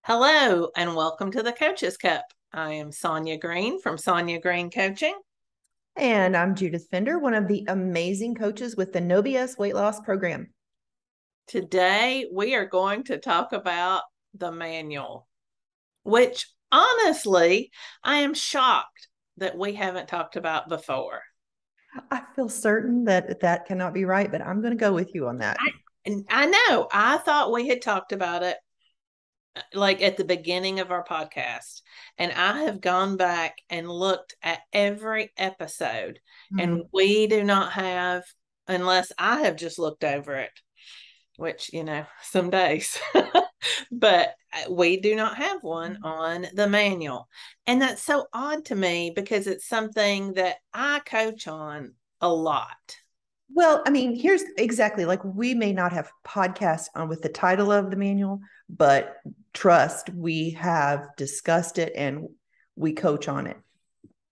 Hello, and welcome to the Coaches Cup. I am Sonya Green from Sonya Green Coaching. And I'm Judith Fender, one of the amazing coaches with the No BS weight loss program. Today, we are going to talk about the manual, which honestly, I am shocked that we haven't talked about before. I feel certain that that cannot be right, but I'm going to go with you on that. I know, I thought we had talked about it like at the beginning of our podcast, and I have gone back and looked at every episode, and we do not have, unless I have just looked over it, which, some days, but we do not have one on the manual. And that's so odd to me because it's something that I coach on a lot. Well, I mean, here's exactly like we may not have podcasts on with the title of the manual, but trust, we have discussed it and we coach on it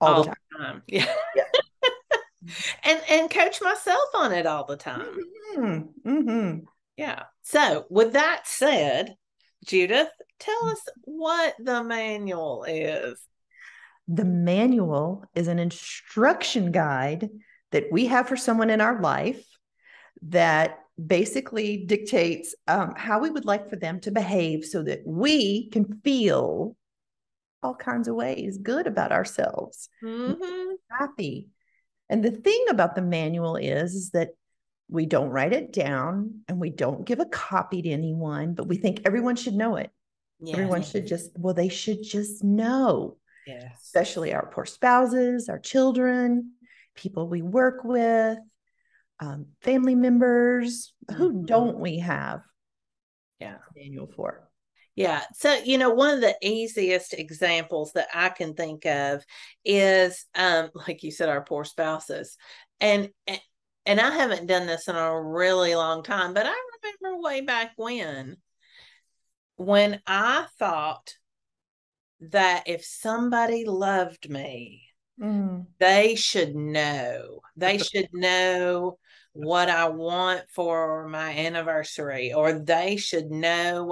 all the time. Yeah. Yeah. And coach myself on it all the time. Yeah. So, with that said, Judith, tell us what the manual is. The manual is an instruction guide that we have for someone in our life that basically dictates how we would like for them to behave so that we can feel all kinds of ways good about ourselves, happy. And the thing about the manual is that we don't write it down and we don't give a copy to anyone, but we think everyone should know it. Yes. Everyone should they should just know. Yes. Especially our poor spouses, our children, people we work with, family members. Who don't we have a manual for? Yeah. So, one of the easiest examples that I can think of is, like you said, our poor spouses. And I haven't done this in a really long time, but I remember way back when I thought that if somebody loved me, they should know. They should know what I want for my anniversary, or they should know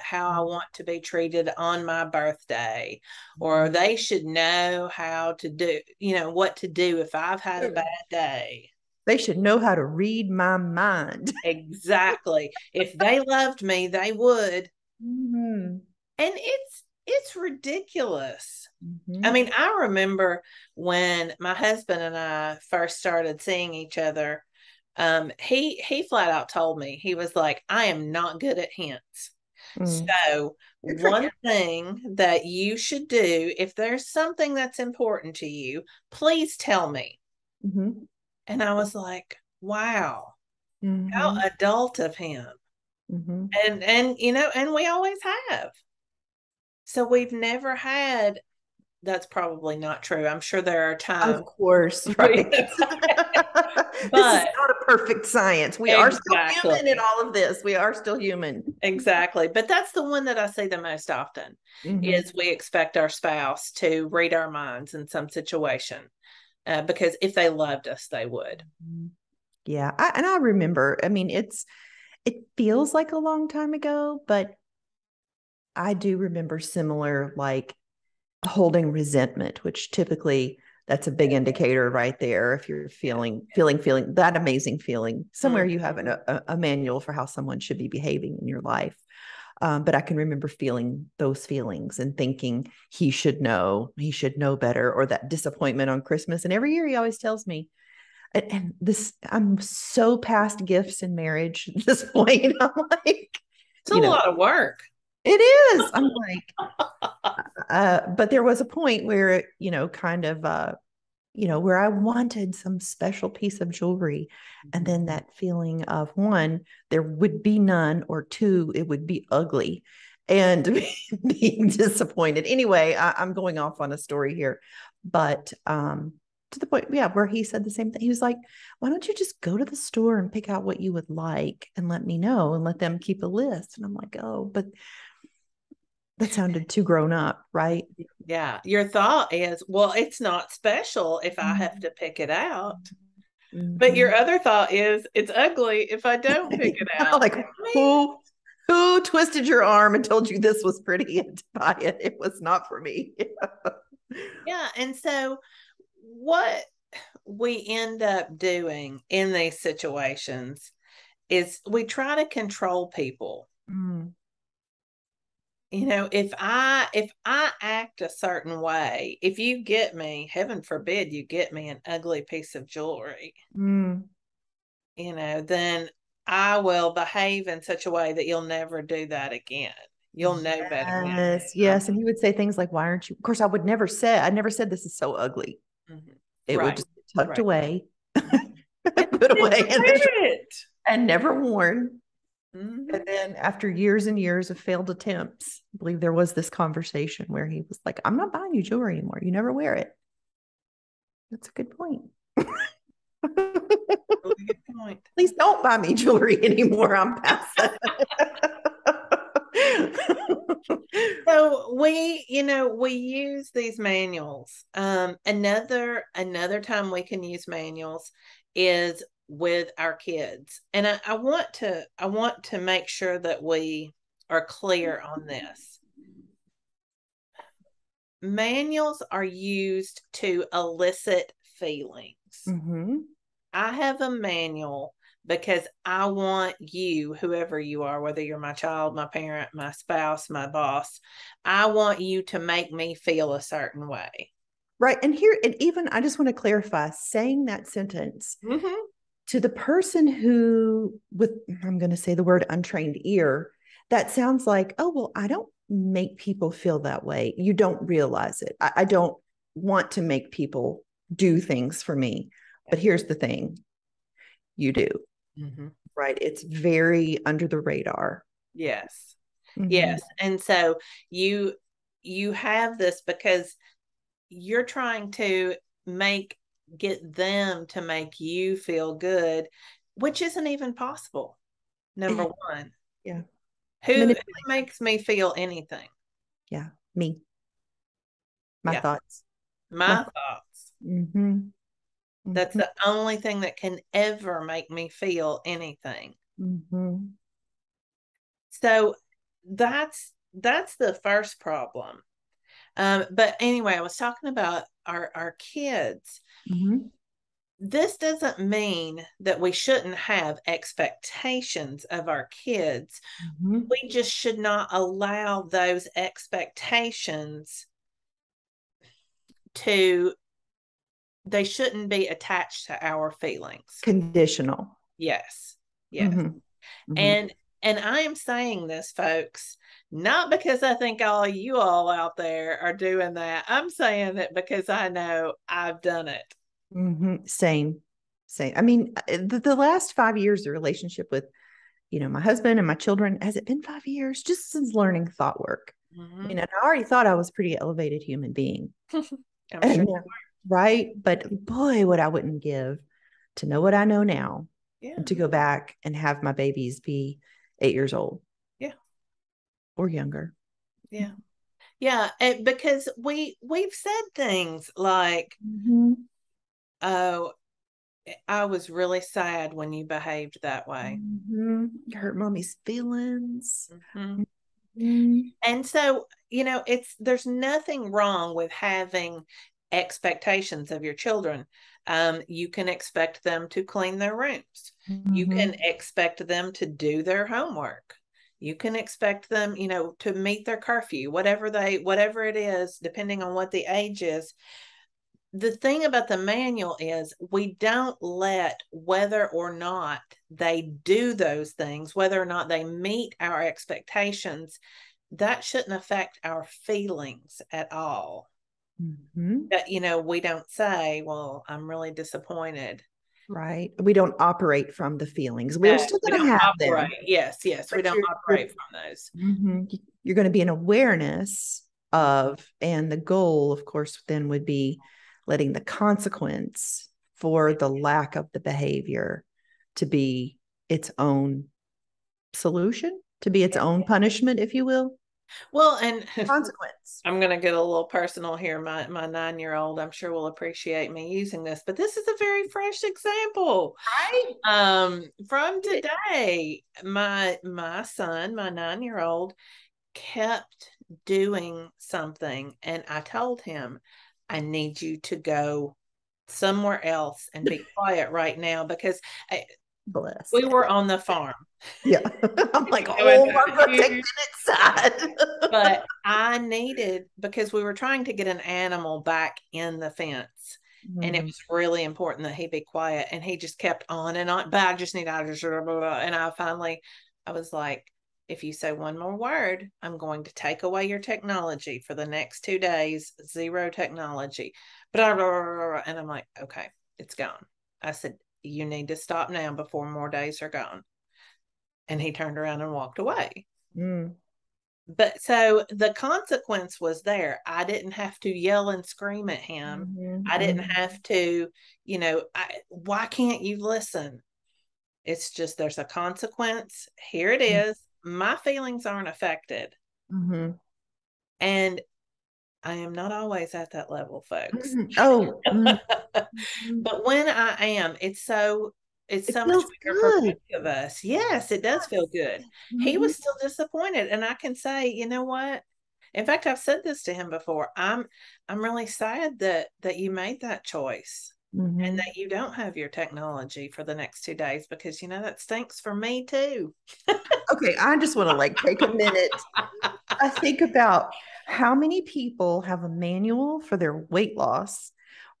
how I want to be treated on my birthday, or they should know how to do, what to do if I've had a bad day. They should know how to read my mind. Exactly. If they loved me, they would. And it's ridiculous. I mean, I remember when my husband and I first started seeing each other, he flat out told me, he was like, I am not good at hints. So one thing that you should do, if there's something that's important to you, please tell me. And I was like, wow, how adult of him. And and we always have. So we've never had, that's probably not true. I'm sure there are times. Of course, right. This is not a perfect science. We are still human in all of this. We are still human. Exactly. But that's the one that I see the most often is we expect our spouse to read our minds in some situation because if they loved us, they would. Yeah. I remember, I mean, it feels like a long time ago, but I do remember similar, like holding resentment, which typically that's a big indicator right there. If you're feeling that amazing feeling, somewhere you have a manual for how someone should be behaving in your life. But I can remember feeling those feelings and thinking he should know better, or that disappointment on Christmas. And every year he always tells me, and this, I'm so past gifts in marriage at this point. I'm like, it's a lot of work. It is. I'm like, but there was a point where, kind of, where I wanted some special piece of jewelry. And then that feeling of one, there would be none, or two, it would be ugly, and being disappointed. Anyway, I'm going off on a story here, but to the point, where he said the same thing. He was like, why don't you just go to the store and pick out what you would like and let me know and let them keep a list? And I'm like, oh, but that sounded too grown up, right? Yeah. Your thought is, well, it's not special if I have to pick it out. But your other thought is, it's ugly if I don't pick it out. Like, who Who twisted your arm and told you this was pretty and to buy it? It was not for me. Yeah. And so what we end up doing in these situations is we try to control people. Mm. You know, if I act a certain way, if you get me, heaven forbid you get me an ugly piece of jewelry, Mm. then I will behave in such a way that you'll never do that again. You'll know better now. Yes, yes. And he would say things like, why aren't you? Of course, I never said this is so ugly. Mhm. It would Right. just be tucked Right. away, And put away it. and never worn. Mhm. And then after years and years of failed attempts, I believe there was this conversation where he was like, I'm not buying you jewelry anymore. You never wear it. That's a good point. Really good point. Please don't buy me jewelry anymore. I'm past that. So we use these manuals. Another time we can use manuals is with our kids. And I want to make sure that we are clear on this. Manuals are used to elicit feelings. Mm-hmm. I have a manual because I want you, whoever you are, whether you're my child, my parent, my spouse, my boss, I want you to make me feel a certain way. Right. And here, and even I just want to clarify saying that sentence Mm-hmm. to the person who, with, I'm going to say the word untrained ear, that sounds like, oh, well, I don't make people feel that way. You don't realize it. I don't want to make people do things for me. But here's the thing, you do. Mm-hmm. Right. It's very under the radar. Yes. Mm-hmm. Yes. And so you have this because you're trying to get them to make you feel good, which isn't even possible. Number one, Yeah. who makes me feel anything? Yeah. Me. My Yeah, thoughts. my thoughts. Mm-hmm. That's Mm-hmm. the only thing that can ever make me feel anything. Mm-hmm. So that's the first problem. But anyway, I was talking about our kids. Mm-hmm. This doesn't mean that we shouldn't have expectations of our kids. Mm-hmm. We just should not allow those expectations to, they shouldn't be attached to our feelings. Conditional. Yes. Yes. Mm-hmm. Mm-hmm. And I am saying this, folks, not because I think all you all out there are doing that. I'm saying it because I know I've done it. Mm-hmm. Same. I mean, the last 5 years, the relationship with, my husband and my children, has it been 5 years? Just since learning thought work. Mm-hmm. I already thought I was a pretty elevated human being. I'm sure. Right. But boy, what I wouldn't give to know what I know now, Yeah. and to go back and have my babies be 8 years old. Yeah. Or younger. Yeah. Yeah. Because we've said things like, Mm-hmm. oh, I was really sad when you behaved that way. Mm-hmm. You hurt mommy's feelings. Mm-hmm. Mm-hmm. And so, there's nothing wrong with having expectations of your children. You can expect them to clean their rooms. You can expect them to do their homework. You can expect them, to meet their curfew, whatever it is, depending on what the age is. The thing about the manual is we don't let whether or not they do those things, whether or not they meet our expectations, that shouldn't affect our feelings at all. Mm-hmm. That, we don't say, well, I'm really disappointed. Right. We don't operate from the feelings. We're No, still we going to don't have operate. them. Yes, we But don't operate from those. you're going to be an awareness of, and the goal, of course, then would be letting the consequence for the lack of the behavior to be its own solution, to be its own punishment, if you will. Well, and Consequence. I'm going to get a little personal here. My 9-year-old, I'm sure, will appreciate me using this, but this is a very fresh example. Right? From today, my son, my 9-year-old, kept doing something, and I told him, I need you to go somewhere else and be quiet right now because Bless. we were on the farm. Yeah. I'm like, Doing oh, I'm a protected huge inside. but I needed, because we were trying to get an animal back in the fence. And it Mhm. was really important that he be quiet. And he just kept on and on. But I just need, I just, blah, blah, blah. And I was like, if you say one more word, I'm going to take away your technology for the next 2 days, zero technology. Blah, blah, blah, blah. And I'm like, okay, it's gone. I said, you need to stop now before more days are gone. And he turned around and walked away. Mm. But so the consequence was there. I didn't have to yell and scream at him. Mhm, I didn't mhm, have to, why can't you listen? It's just there's a consequence. Here it is. My feelings aren't affected. mhm, And I am not always at that level, folks. mhm. Oh, mhm. But when I am, it's It so much feels bigger for good. both of us. Yes, it does feel good. He Mhm, was still disappointed, and I can say, you know what? In fact, I've said this to him before. I'm really sad that you made that choice and mhm. that you don't have your technology for the next 2 days because that stinks for me too. Okay, I just want to like take a minute. I think about how many people have a manual for their weight loss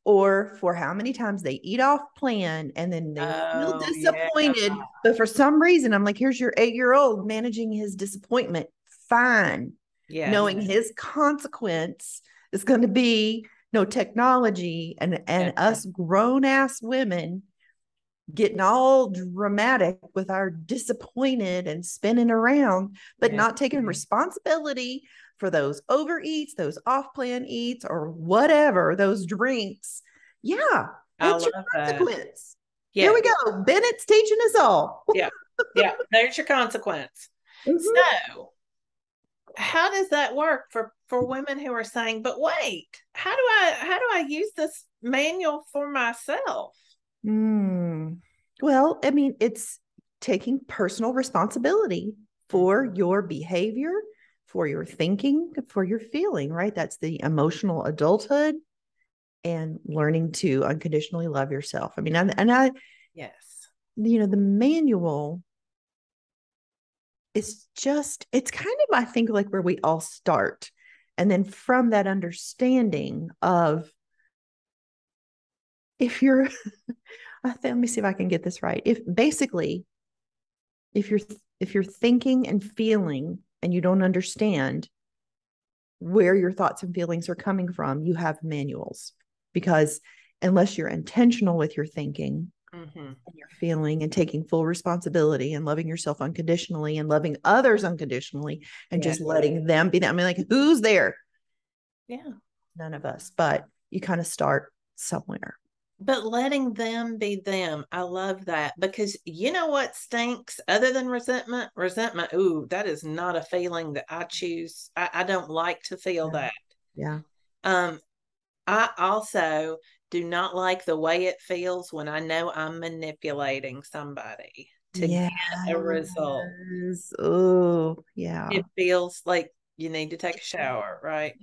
or for how many times they eat off plan and then they feel Oh yeah. disappointed. But for some reason, I'm like, here's your 8-year old managing his disappointment fine, Yes. knowing his consequence is going to be no technology and Yeah. us grown ass women getting all dramatic with our disappointed and spinning around, but Yeah. not taking responsibility for those overeats, those off plan eats, or whatever, those drinks. Yeah, I that's your love that. consequence. There Yeah. we go. Bennett's teaching us all. Yeah. Yeah. There's your consequence. Mhm. So how does that work for women who are saying, but wait, how do I use this manual for myself? Mm. Well, I mean, it's taking personal responsibility for Mhm. your behavior, for your thinking, for your feeling, right? That's the emotional adulthood and learning to unconditionally love yourself. I mean, Yes. the manual is just, it's kind of, I think, like where we all start. And then from that understanding of if you're, let me see if I can get this right. If basically, if you're if you're thinking and feeling and you don't understand where your thoughts and feelings are coming from, you have manuals, because unless you're intentional with your thinking Mm-hmm. and your feeling and taking full responsibility and loving yourself unconditionally and loving others unconditionally and Yeah. just letting them be that. I mean, like, who's there? Yeah. None of us, but you kind of start somewhere. But letting them be them. I love that because you know what stinks other than resentment? Resentment. Ooh, that is not a feeling that I choose. I don't like to feel Yeah. that. Yeah. Um, I also do not like the way it feels when I know I'm manipulating somebody to get a result. Yes. Oh, yeah. It feels like you need to take a shower, right?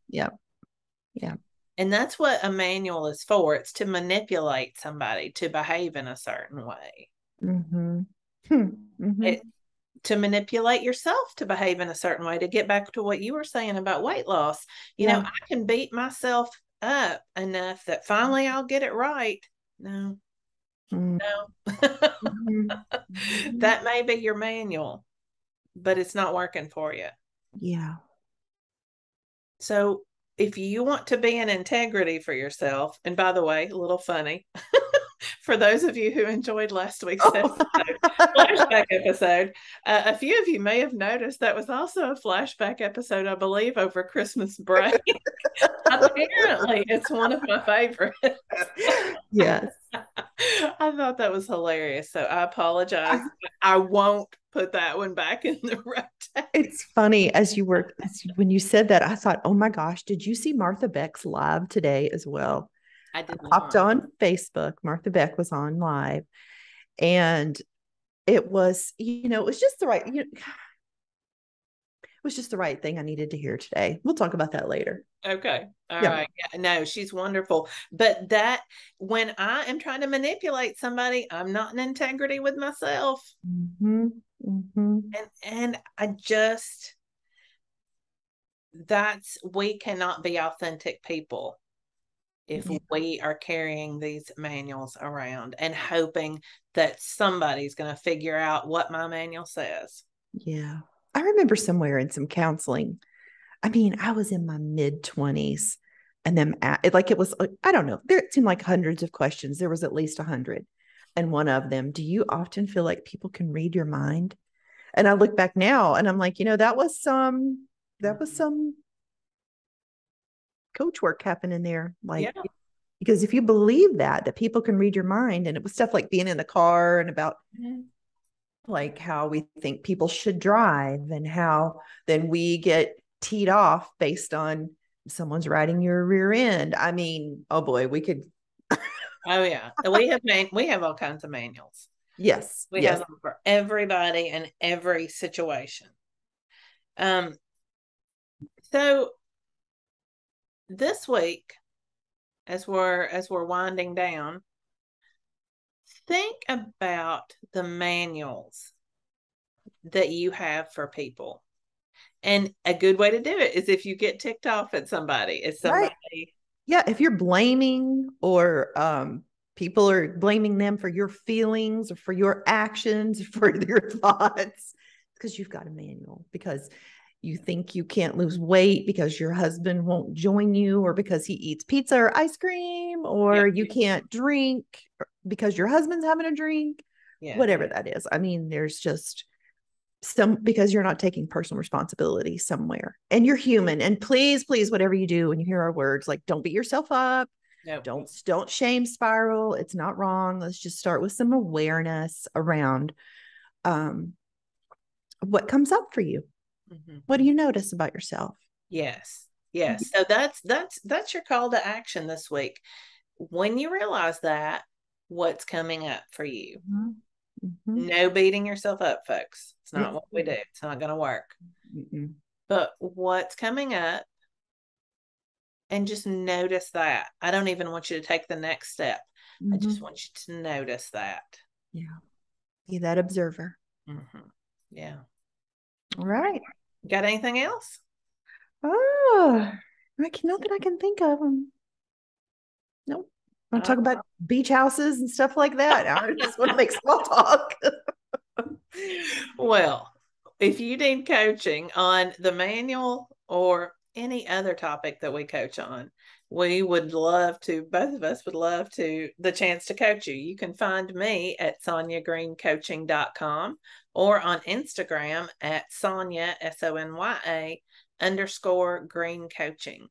Yeah. Yeah. And that's what a manual is for. It's to manipulate somebody to behave in a certain way. Mm-hmm. Hmm. Mm-hmm. It, to manipulate yourself to behave in a certain way, to get back to what you were saying about weight loss. Yeah. I can beat myself up enough that finally I'll get it right. No, no. Mm-hmm. Mm-hmm. That may be your manual, but it's not working for you. Yeah. So if you want to be in integrity for yourself, and by the way, a little funny, For those of you who enjoyed last week's Oh. flashback episode, a few of you may have noticed that was also a flashback episode, I believe, over Christmas break. Apparently, it's one of my favorites. Yes. I thought that was hilarious. So I apologize. I won't put that one back in the rotation. It's funny when you said that, I thought, oh my gosh, did you see Martha Beck's live today as well? I did I popped on Facebook. Martha Beck was on live, and it was, it was just the right, it was just the right thing I needed to hear today. We'll talk about that later. Okay. All right. Yeah, no, she's wonderful. But that when I am trying to manipulate somebody, I'm not in integrity with myself. Mm-hmm. Mm-hmm. And we cannot be authentic people if we are carrying these manuals around and hoping that somebody's going to figure out what my manual says. Yeah. I remember somewhere in some counseling, I mean, I was in my mid-20s, and then it was, I don't know, there seemed like hundreds of questions. There was at least 100. And one of them, do you often feel like people can read your mind? And I look back now and I'm like, that was some coach work happening there. Like, because if you believe that people can read your mind, and it was stuff like being in the car and about like how we think people should drive, and how then we get teed off based on someone's riding your rear end. I mean, oh boy, we could. Oh yeah, we have all kinds of manuals. Yes, we have them for everybody and every situation. So this week, as we're winding down, think about the manuals that you have for people. And a good way to do it is if you get ticked off at somebody. It's somebody. Right. Yeah, if you're blaming, or people are blaming them for your feelings or for your actions, for your thoughts, because you've got a manual, because you think you can't lose weight because your husband won't join you, or because he eats pizza or ice cream, or you can't drink because your husband's having a drink, whatever that is. I mean, there's just because you're not taking personal responsibility somewhere, and you're human. And please, whatever you do, when you hear our words, like, don't beat yourself up. Nope. Don't shame spiral. It's not wrong. Let's just start with some awareness around what comes up for you. Mm-hmm. What do you notice about yourself? Yes. So that's your call to action this week. When you realize that, what's coming up for you? Mm-hmm. Mm-hmm. No beating yourself up, folks. It's not what we do. It's not going to work. Mm-hmm. But what's coming up, and just notice that. I don't even want you to take the next step. Mm-hmm. I just want you to notice that. Yeah. Be that observer. Mm-hmm. Yeah. All right. Got anything else? Oh, not that I can think of them. Nope. I want to talk about beach houses and stuff like that. I just want to make small talk. Well, if you need coaching on the manual or any other topic that we coach on, we would love to, both of us would love to, the chance to coach you. You can find me at SonyaGreenCoaching.com or on Instagram at Sonya, SONYA _Green Coaching.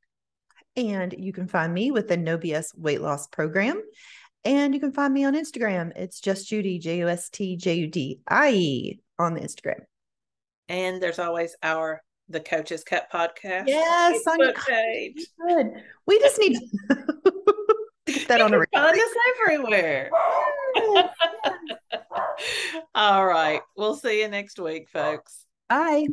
And you can find me with the No BS weight loss program. And you can find me on Instagram. It's Just Judy, JUSTJUDIE on the Instagram. And there's always the Coaches Cut podcast. Yes, on your page. Good. We just need to get that on a record. Find us everywhere. All right. We'll see you next week, folks. Bye.